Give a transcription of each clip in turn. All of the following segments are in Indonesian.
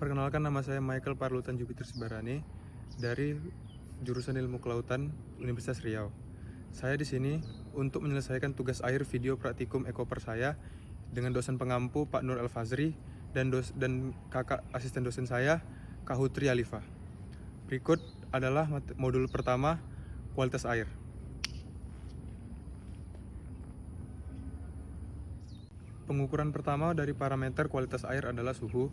Perkenalkan, nama saya Michael Parlutan Jupiter Sibarani dari jurusan Ilmu Kelautan Universitas Riau. Saya di sini untuk menyelesaikan tugas akhir video praktikum ekoper saya dengan dosen pengampu Pak Nur Al-Fazri dan kakak asisten dosen saya Kak Hutri Alifah. Berikut adalah modul pertama, kualitas air. Pengukuran pertama dari parameter kualitas air adalah suhu.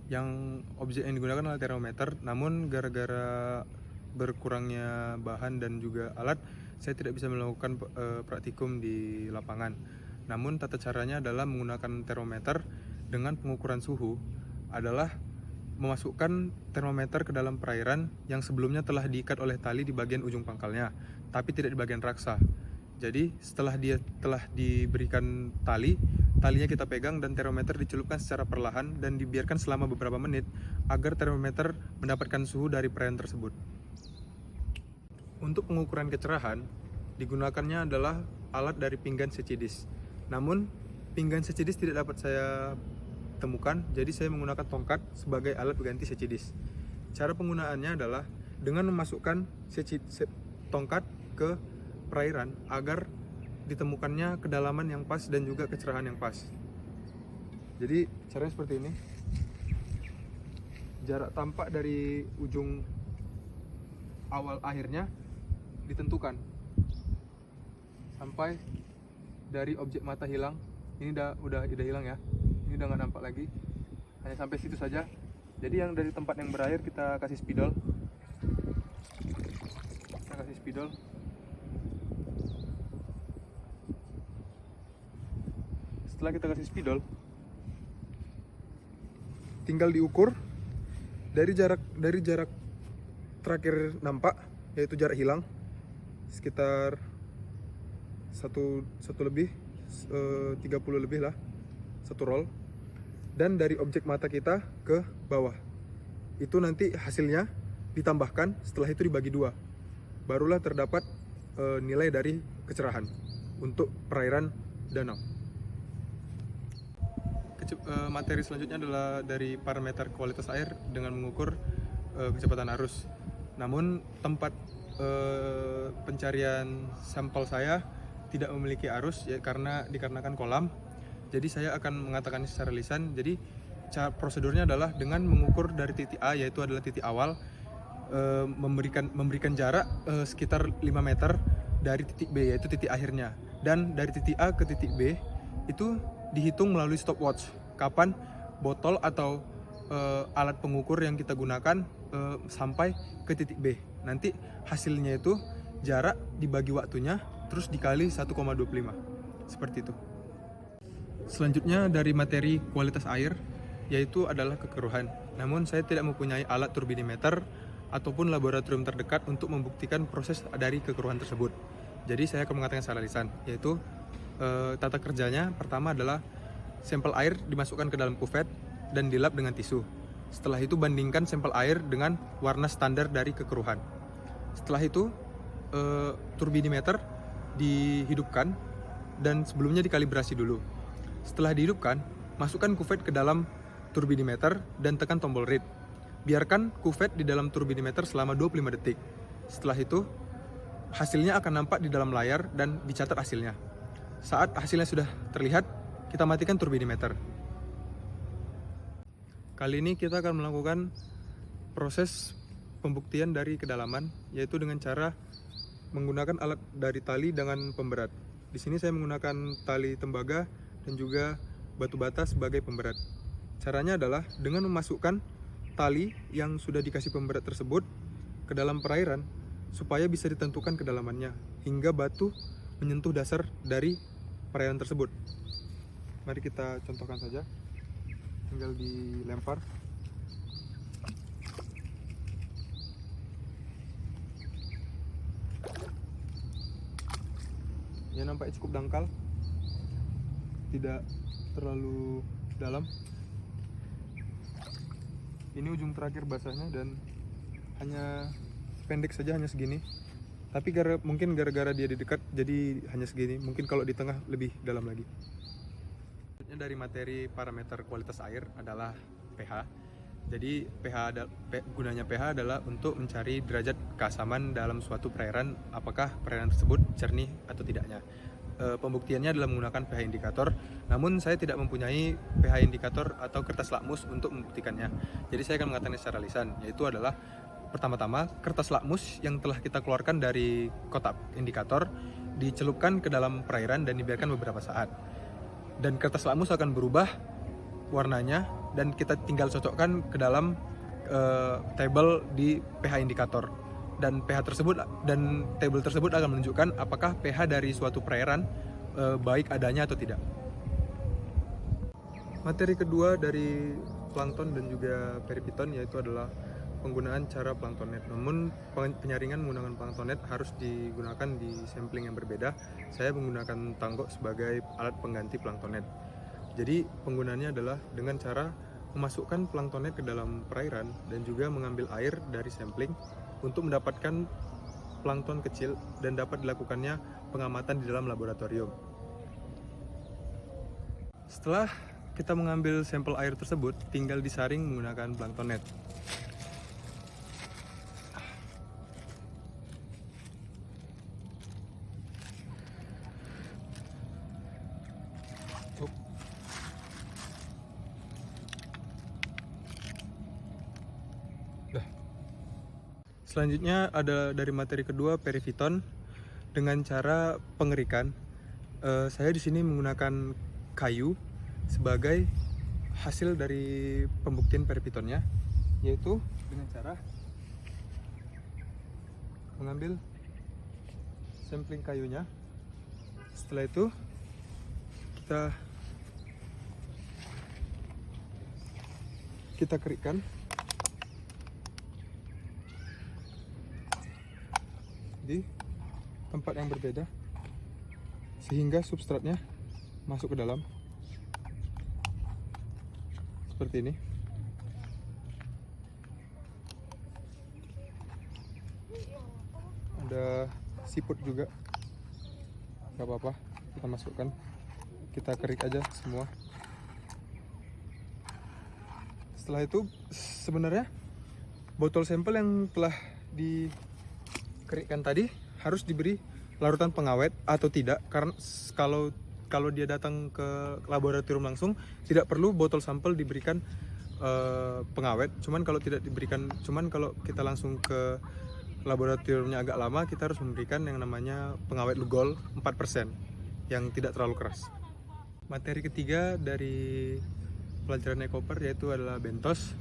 Yang objek yang digunakan adalah termometer, namun gara-gara berkurangnya bahan dan juga alat, saya tidak bisa melakukan praktikum di lapangan. Namun tata caranya adalah menggunakan termometer dengan pengukuran suhu adalah memasukkan termometer ke dalam perairan yang sebelumnya telah diikat oleh tali di bagian ujung pangkalnya, tapi tidak di bagian raksa. Jadi setelah dia telah diberikan talinya kita pegang dan termometer dicelupkan secara perlahan dan dibiarkan selama beberapa menit agar termometer mendapatkan suhu dari perairan tersebut. Untuk pengukuran kecerahan, digunakannya adalah alat dari pinggan secidis. Namun pinggan secidis tidak dapat saya temukan, jadi saya menggunakan tongkat sebagai alat pengganti secidis. Cara penggunaannya adalah dengan memasukkan tongkat ke perairan agar ditemukannya kedalaman yang pas dan juga kecerahan yang pas. Jadi caranya seperti ini. Jarak tampak dari ujung awal akhirnya ditentukan sampai dari objek mata hilang. Ini udah hilang ya. Ini udah nggak nampak lagi. Hanya sampai situ saja. Jadi yang dari tempat yang berair kita kasih spidol. Setelah kita kasih spidol, tinggal diukur dari jarak terakhir nampak, yaitu jarak hilang sekitar 1 lebih 30 lebih lah, 1 roll, dan dari objek mata kita ke bawah itu nanti hasilnya ditambahkan, setelah itu dibagi 2, barulah terdapat nilai dari kecerahan untuk perairan danau. Materi selanjutnya adalah dari parameter kualitas air dengan mengukur kecepatan arus. Namun tempat pencarian sampel saya tidak memiliki arus ya, dikarenakan kolam. Jadi saya akan mengatakan secara lisan. Jadi prosedurnya adalah dengan mengukur dari titik A, yaitu adalah titik awal, memberikan jarak sekitar 5 meter dari titik B, yaitu titik akhirnya. Dan dari titik A ke titik B itu dihitung melalui stopwatch kapan botol atau alat pengukur yang kita gunakan sampai ke titik B. Nanti hasilnya itu jarak dibagi waktunya terus dikali 1,25, seperti itu. Selanjutnya dari materi kualitas air, yaitu adalah kekeruhan. Namun saya tidak mempunyai alat turbinimeter ataupun laboratorium terdekat untuk membuktikan proses dari kekeruhan tersebut. Jadi saya akan mengatakan secara lisan, yaitu tata kerjanya pertama adalah sampel air dimasukkan ke dalam kuvet dan dilap dengan tisu. Setelah itu bandingkan sampel air dengan warna standar dari kekeruhan. Setelah itu turbinimeter dihidupkan dan sebelumnya dikalibrasi dulu. Setelah dihidupkan, masukkan kuvet ke dalam turbinimeter dan tekan tombol read. Biarkan kuvet di dalam turbinimeter selama 25 detik. Setelah itu hasilnya akan nampak di dalam layar dan dicatat hasilnya. Saat hasilnya sudah terlihat, kita matikan turbinimeter. Kali ini kita akan melakukan proses pembuktian dari kedalaman, yaitu dengan cara menggunakan alat dari tali dengan pemberat. Di sini saya menggunakan tali tembaga dan juga batu bata sebagai pemberat. Caranya adalah dengan memasukkan tali yang sudah dikasih pemberat tersebut ke dalam perairan supaya bisa ditentukan kedalamannya hingga batu menyentuh dasar dari perairan tersebut. Mari kita contohkan saja. Tinggal dilempar. Ya, nampaknya cukup dangkal, tidak terlalu dalam. Ini ujung terakhir basahnya dan hanya pendek saja, hanya segini. Tapi mungkin gara-gara dia di dekat jadi hanya segini. Mungkin kalau di tengah lebih dalam lagi. Dari materi parameter kualitas air adalah pH. Jadi gunanya pH adalah untuk mencari derajat keasaman dalam suatu perairan, apakah perairan tersebut jernih atau tidaknya. Pembuktiannya adalah menggunakan pH indikator, namun saya tidak mempunyai pH indikator atau kertas lakmus untuk membuktikannya. Jadi saya akan mengatakan secara lisan, yaitu adalah pertama-tama kertas lakmus yang telah kita keluarkan dari kotak indikator dicelupkan ke dalam perairan dan dibiarkan beberapa saat. Dan kertas lakmus akan berubah warnanya dan kita tinggal cocokkan ke dalam table di pH indikator, dan pH tersebut dan table tersebut akan menunjukkan apakah pH dari suatu perairan baik adanya atau tidak. Materi kedua dari plankton dan juga peripiton yaitu adalah penggunaan cara plankton net. Namun penyaringan menggunakan plankton net harus digunakan di sampling yang berbeda. Saya menggunakan tanggok sebagai alat pengganti plankton net. Jadi penggunaannya adalah dengan cara memasukkan plankton net ke dalam perairan dan juga mengambil air dari sampling untuk mendapatkan plankton kecil dan dapat dilakukannya pengamatan di dalam laboratorium. Setelah kita mengambil sampel air tersebut, tinggal disaring menggunakan plankton net. Selanjutnya ada dari materi kedua, periviton dengan cara pengerikan. Saya di sini menggunakan kayu sebagai hasil dari pembuktian perivitonnya, yaitu dengan cara mengambil sampling kayunya. Setelah itu kita keringkan di tempat yang berbeda sehingga substratnya masuk ke dalam seperti ini. Ada siput juga, nggak apa-apa, kita masukkan, kita kerik aja semua. Setelah itu sebenarnya botol sampel yang telah dikeringkan tadi harus diberi larutan pengawet atau tidak, karena kalau dia datang ke laboratorium langsung tidak perlu botol sampel diberikan pengawet. Cuman kalau kita langsung ke laboratoriumnya agak lama, kita harus memberikan yang namanya pengawet Lugol 4% yang tidak terlalu keras. Materi ketiga dari pelajaran ekoper yaitu adalah bentos.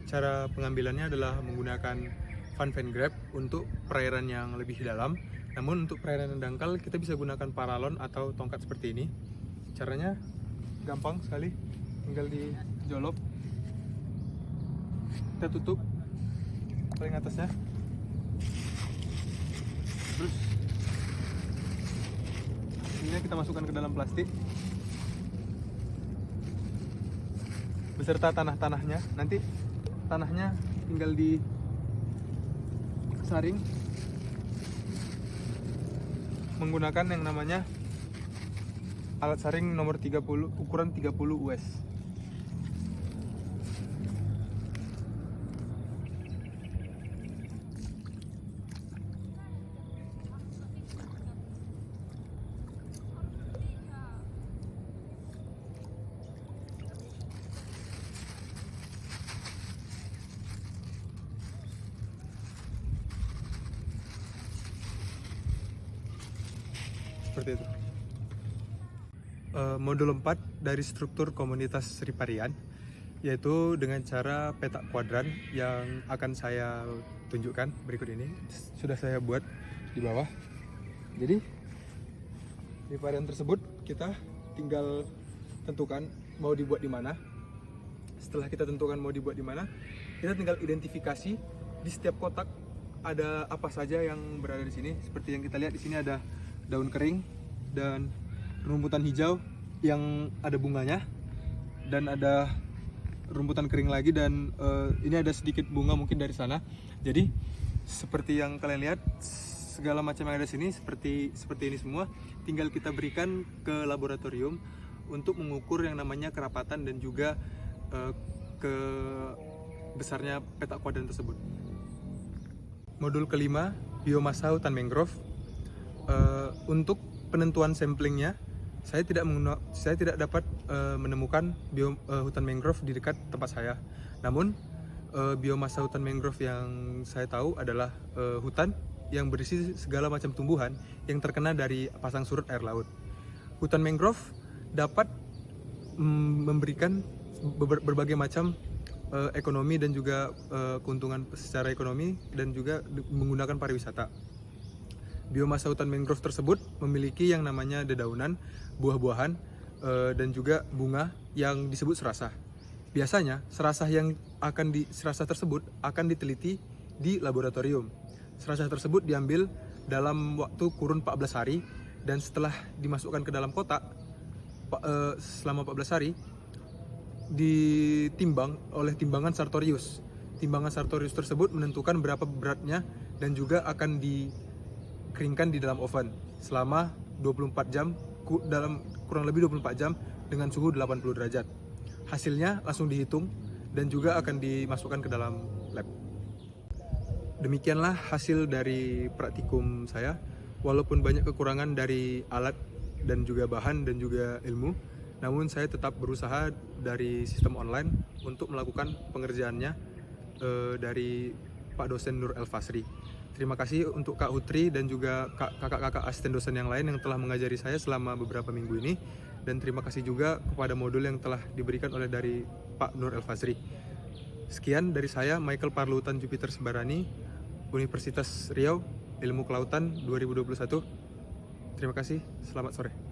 Cara pengambilannya adalah menggunakan Van Ven Grab untuk perairan yang lebih dalam. Namun untuk perairan yang dangkal kita bisa gunakan paralon atau tongkat seperti ini. Caranya gampang sekali, tinggal dijolop, kita tutup paling atasnya, terus ini kita masukkan ke dalam plastik beserta tanah-tanahnya. Nanti tanahnya tinggal disaring menggunakan yang namanya alat saring nomor 30, ukuran 30 US. Seperti itu. Modul 4 dari struktur komunitas riparian, yaitu dengan cara peta kuadran yang akan saya tunjukkan berikut ini. Sudah saya buat di bawah. Jadi riparian tersebut kita tinggal tentukan mau dibuat di mana. Setelah kita tentukan mau dibuat di mana, kita tinggal identifikasi di setiap kotak ada apa saja yang berada di sini. Seperti yang kita lihat di sini ada daun kering dan rumputan hijau yang ada bunganya, dan ada rumputan kering lagi, dan ini ada sedikit bunga mungkin dari sana. Jadi seperti yang kalian lihat, segala macam yang ada di sini seperti ini semua. Tinggal kita berikan ke laboratorium untuk mengukur yang namanya kerapatan dan juga besarnya peta kuadran tersebut. Modul kelima, biomasa hutan mangrove. Untuk penentuan samplingnya, saya tidak dapat menemukan hutan mangrove di dekat tempat saya. Namun biomasa hutan mangrove yang saya tahu adalah hutan yang berisi segala macam tumbuhan yang terkena dari pasang surut air laut. Hutan mangrove dapat memberikan berbagai macam ekonomi dan juga keuntungan secara ekonomi dan juga menggunakan pariwisata. Biomasa hutan mangrove tersebut memiliki yang namanya dedaunan, buah-buahan, dan juga bunga yang disebut serasah. Biasanya serasah tersebut akan diteliti di laboratorium. Serasah tersebut diambil dalam waktu kurun 14 hari dan setelah dimasukkan ke dalam kotak selama 14 hari ditimbang oleh timbangan Sartorius. Timbangan Sartorius tersebut menentukan berapa beratnya dan juga akan dikeringkan di dalam oven selama 24 jam, dalam kurang lebih 24 jam dengan suhu 80 derajat. Hasilnya langsung dihitung dan juga akan dimasukkan ke dalam lab. Demikianlah hasil dari praktikum saya. Walaupun banyak kekurangan dari alat dan juga bahan dan juga ilmu, namun saya tetap berusaha dari sistem online untuk melakukan pengerjaannya dari Pak dosen Nur Elfasri. Terima kasih untuk Kak Hutri dan juga kakak-kakak asisten dosen yang lain yang telah mengajari saya selama beberapa minggu ini, dan terima kasih juga kepada modul yang telah diberikan oleh dari Pak Nur Elfasri. Sekian dari saya, Michael Parlutan Jupiter Sebarani, Universitas Riau, Ilmu Kelautan 2021. Terima kasih, selamat sore.